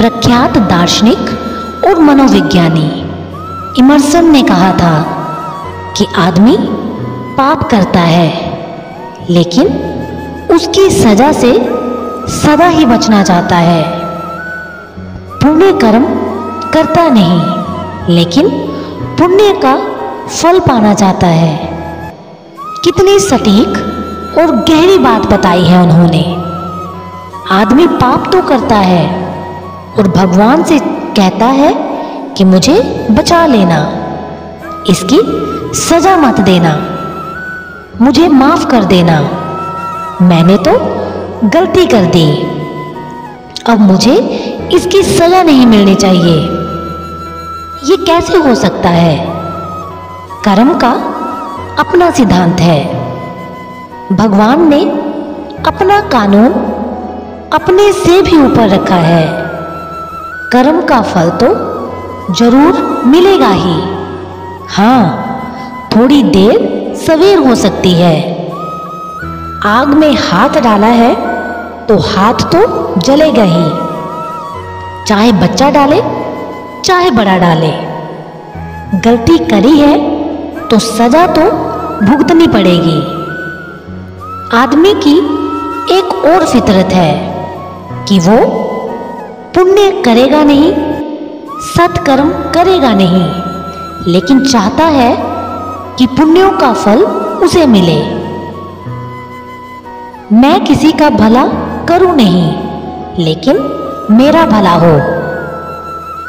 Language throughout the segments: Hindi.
प्रख्यात दार्शनिक और मनोविज्ञानी इमर्सन ने कहा था कि आदमी पाप करता है, लेकिन उसकी सजा से सदा ही बचना चाहता है। पुण्य कर्म करता नहीं, लेकिन पुण्य का फल पाना चाहता है। कितनी सटीक और गहरी बात बताई है उन्होंने। आदमी पाप तो करता है और भगवान से कहता है कि मुझे बचा लेना, इसकी सजा मत देना, मुझे माफ कर देना, मैंने तो गलती कर दी, अब मुझे इसकी सजा नहीं मिलनी चाहिए। ये कैसे हो सकता है? कर्म का अपना सिद्धांत है। भगवान ने अपना कानून अपने से भी ऊपर रखा है। कर्म का फल तो जरूर मिलेगा ही। हाँ, थोड़ी देर सवेर हो सकती है। आग में हाथ डाला है तो हाथ तो जलेगा ही, चाहे बच्चा डाले चाहे बड़ा डाले। गलती करी है तो सजा तो भुगतनी पड़ेगी। आदमी की एक और फितरत है कि वो पुण्य करेगा नहीं, सत्कर्म करेगा नहीं, लेकिन चाहता है कि पुण्यों का फल उसे मिले। मैं किसी का भला करूं नहीं, लेकिन मेरा भला हो।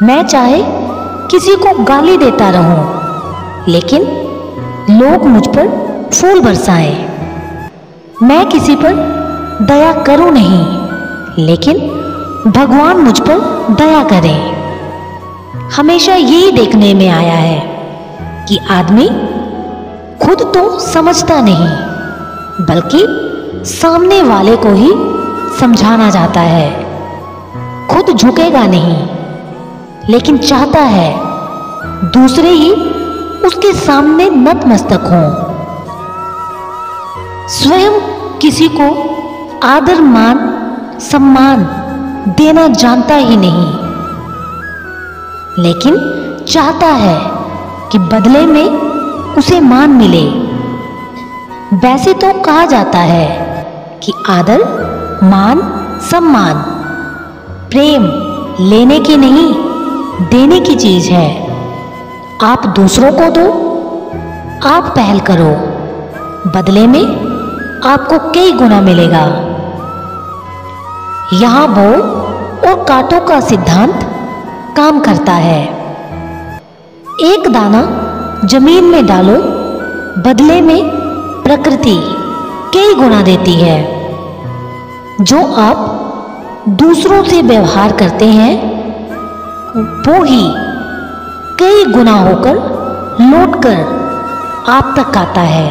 मैं चाहे किसी को गाली देता रहूं, लेकिन लोग मुझ पर फूल बरसाएं। मैं किसी पर दया करूं नहीं, लेकिन भगवान मुझ पर दया करें। हमेशा यही देखने में आया है कि आदमी खुद तो समझता नहीं, बल्कि सामने वाले को ही समझाना चाहता है। खुद झुकेगा नहीं, लेकिन चाहता है दूसरे ही उसके सामने नतमस्तक हों। स्वयं किसी को आदर मान सम्मान देना जानता ही नहीं, लेकिन चाहता है कि बदले में उसे मान मिले। वैसे तो कहा जाता है कि आदर मान सम्मान प्रेम लेने की नहीं, देने की चीज है। आप दूसरों को दो, आप पहल करो, बदले में आपको कई गुना मिलेगा। यहां बो और कांटों का सिद्धांत काम करता है। एक दाना जमीन में डालो, बदले में प्रकृति कई गुना देती है। जो आप दूसरों से व्यवहार करते हैं, वो ही कई गुना होकर लौटकर आप तक आता है।